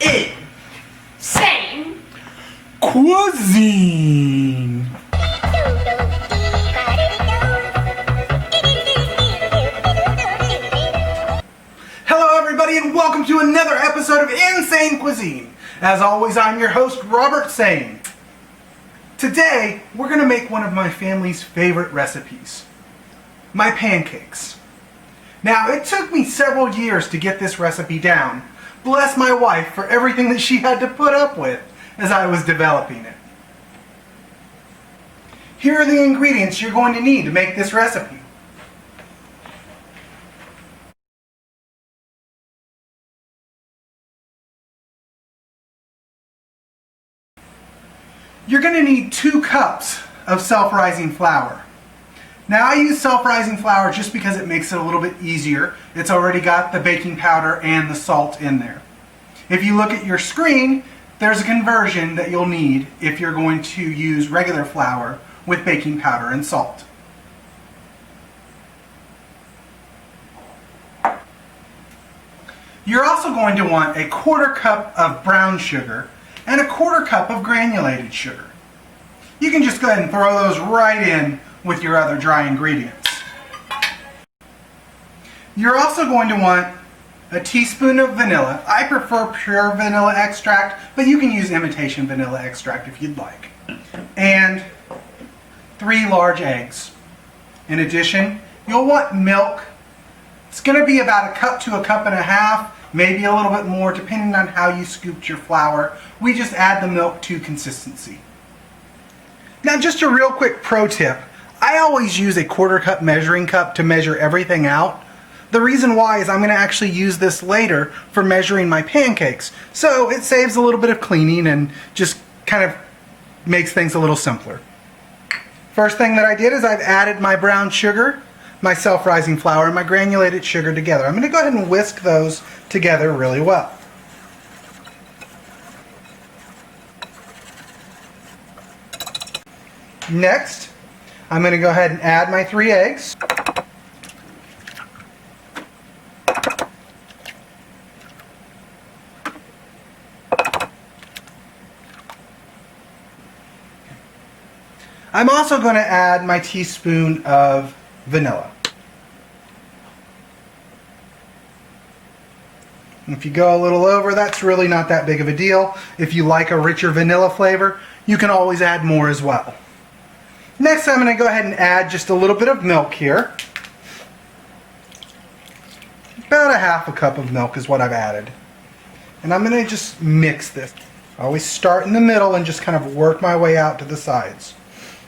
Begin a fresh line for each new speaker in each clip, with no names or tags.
In-Sayne
Cuisine. Hello everybody and welcome to another episode of In-Sayne Cuisine. As always, I'm your host, Robert Sayne. Today, we're going to make one of my family's favorite recipes. My pancakes. Now, it took me several years to get this recipe down. Bless my wife for everything that she had to put up with as I was developing it. Here are the ingredients you're going to need to make this recipe. You're going to need 2 cups of self-rising flour. Now I use self-rising flour just because it makes it a little bit easier. It's already got the baking powder and the salt in there. If you look at your screen, there's a conversion that you'll need if you're going to use regular flour with baking powder and salt. You're also going to want a 1/4 cup of brown sugar and a 1/4 cup of granulated sugar. You can just go ahead and throw those right in with your other dry ingredients. You're also going to want a teaspoon of vanilla. I prefer pure vanilla extract, but you can use imitation vanilla extract if you'd like. And 3 large eggs. In addition, you'll want milk. It's going to be about 1 cup to 1.5 cups, maybe a little bit more depending on how you scooped your flour. We just add the milk to consistency. Now just a real quick pro tip. I always use a 1/4 cup measuring cup to measure everything out. The reason why is I'm going to actually use this later for measuring my pancakes. So it saves a little bit of cleaning and just kind of makes things a little simpler. First thing that I did is I've added my brown sugar, my self-rising flour, and my granulated sugar together. I'm going to go ahead and whisk those together really well. Next, I'm going to go ahead and add my 3 eggs. I'm also going to add my teaspoon of vanilla. If you go a little over, that's really not that big of a deal. If you like a richer vanilla flavor, you can always add more as well. Next, I'm going to go ahead and add just a little bit of milk here. About 1/2 cup of milk is what I've added. And I'm going to just mix this. I always start in the middle and just kind of work my way out to the sides.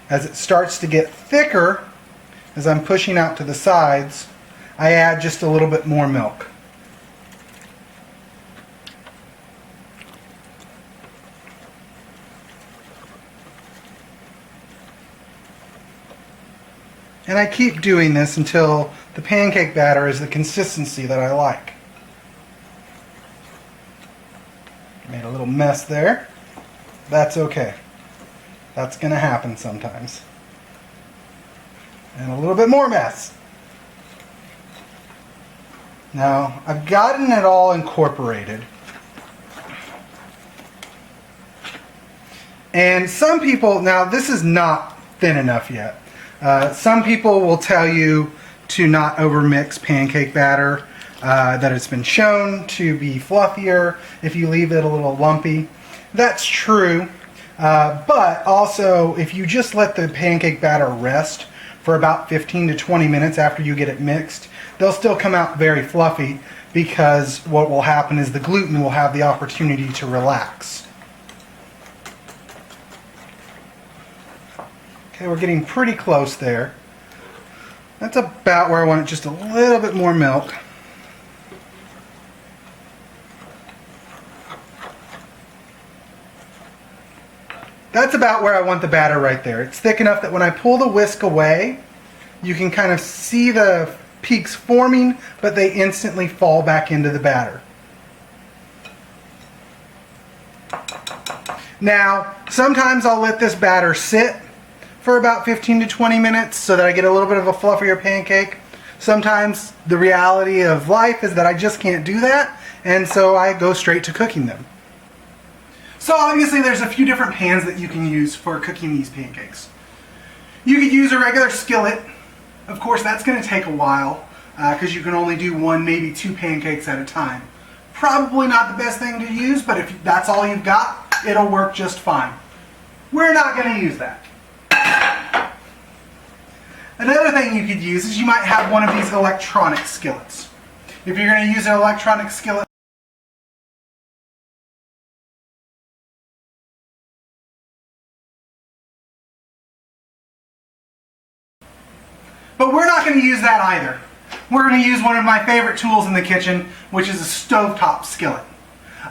As it starts to get thicker, as I'm pushing out to the sides, I add just a little bit more milk. And I keep doing this until the pancake batter is the consistency that I like. Made a little mess there. That's okay. That's going to happen sometimes. And a little bit more mess. Now, I've gotten it all incorporated. And some people, now this is not thin enough yet. Some people will tell you to not overmix pancake batter, that it's been shown to be fluffier if you leave it a little lumpy. That's true, but also if you just let the pancake batter rest for about 15 to 20 minutes after you get it mixed, they'll still come out very fluffy because what will happen is the gluten will have the opportunity to relax. Okay, we're getting pretty close there. That's about where I want it, just a little bit more milk. That's about where I want the batter right there. It's thick enough that when I pull the whisk away, you can kind of see the peaks forming, but they instantly fall back into the batter. Now, sometimes I'll let this batter sit for about 15 to 20 minutes so that I get a little bit of a fluffier pancake. Sometimes the reality of life is that I just can't do that, and so I go straight to cooking them. So obviously there's a few different pans that you can use for cooking these pancakes. You could use a regular skillet. Of course, that's going to take a while because you can only do one, maybe two pancakes at a time. Probably not the best thing to use, but if that's all you've got, it'll work just fine. We're not going to use that. Another thing you could use is you might have one of these electronic skillets. If you're going to use an electronic skillet, but we're not going to use that either. We're going to use one of my favorite tools in the kitchen, which is a stovetop skillet.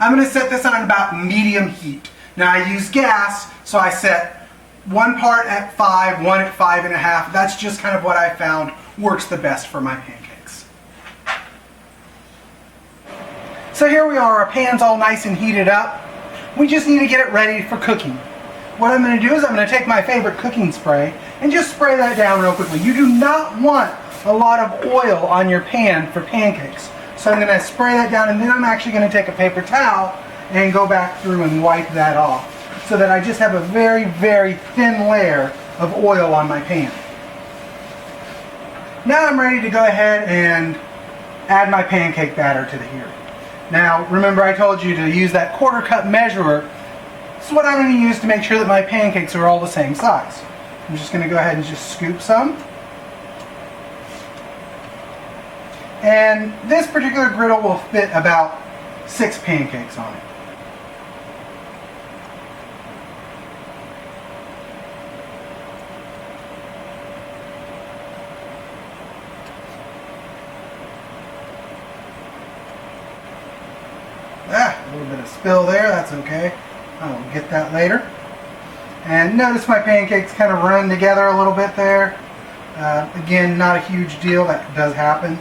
I'm going to set this on about medium heat. Now I use gas, so I set one part at 5, one at 5.5. That's just kind of what I found works the best for my pancakes. So here we are, our pan's all nice and heated up. We just need to get it ready for cooking. What I'm going to do is I'm going to take my favorite cooking spray and just spray that down real quickly. You do not want a lot of oil on your pan for pancakes. So I'm going to spray that down, and then I'm actually going to take a paper towel and go back through and wipe that off so that I just have a very, very thin layer of oil on my pan. Now I'm ready to go ahead and add my pancake batter to the here. Now remember I told you to use that 1/4 cup measurer. This is what I'm going to use to make sure that my pancakes are all the same size. I'm just going to go ahead and just scoop some. And this particular griddle will fit about 6 pancakes on it. A little bit of spill there, that's okay. I'll get that later. And notice my pancakes kind of run together a little bit there. Again, not a huge deal, that does happen.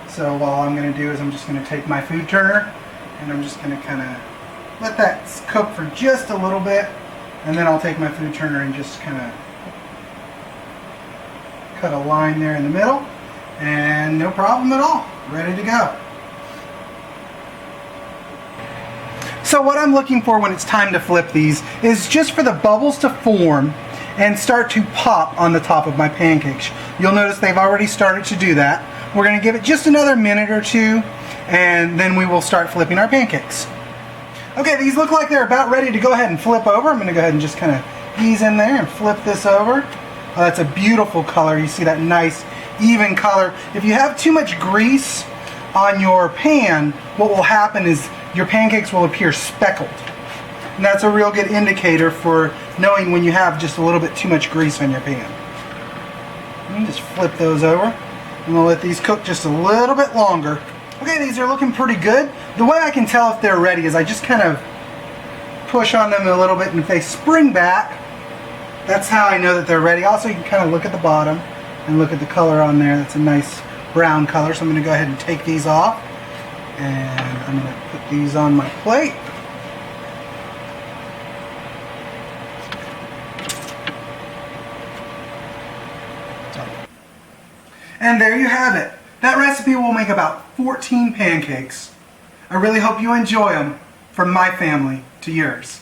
So all I'm going to do is I'm just going to take my food turner and I'm just going to kind of let that cook for just a little bit, and then I'll take my food turner and just kind of cut a line there in the middle, and no problem at all, ready to go. So what I'm looking for when it's time to flip these is just for the bubbles to form and start to pop on the top of my pancakes. You'll notice they've already started to do that. We're going to give it just another minute or two, and then we will start flipping our pancakes. Okay, these look like they're about ready to go ahead and flip over. I'm going to go ahead and just kind of ease in there and flip this over. Oh, that's a beautiful color. You see that nice even color. If you have too much grease on your pan, what will happen is your pancakes will appear speckled. And that's a real good indicator for knowing when you have just a little bit too much grease on your pan. Let me just flip those over. I'm going to let these cook just a little bit longer. Okay, these are looking pretty good. The way I can tell if they're ready is I just kind of push on them a little bit, and if they spring back, that's how I know that they're ready. Also, you can kind of look at the bottom and look at the color on there. That's a nice brown color. So I'm going to go ahead and take these off, and I'm going to put these on my plate. And there you have it. That recipe will make about 14 pancakes. I really hope you enjoy them, from my family to yours.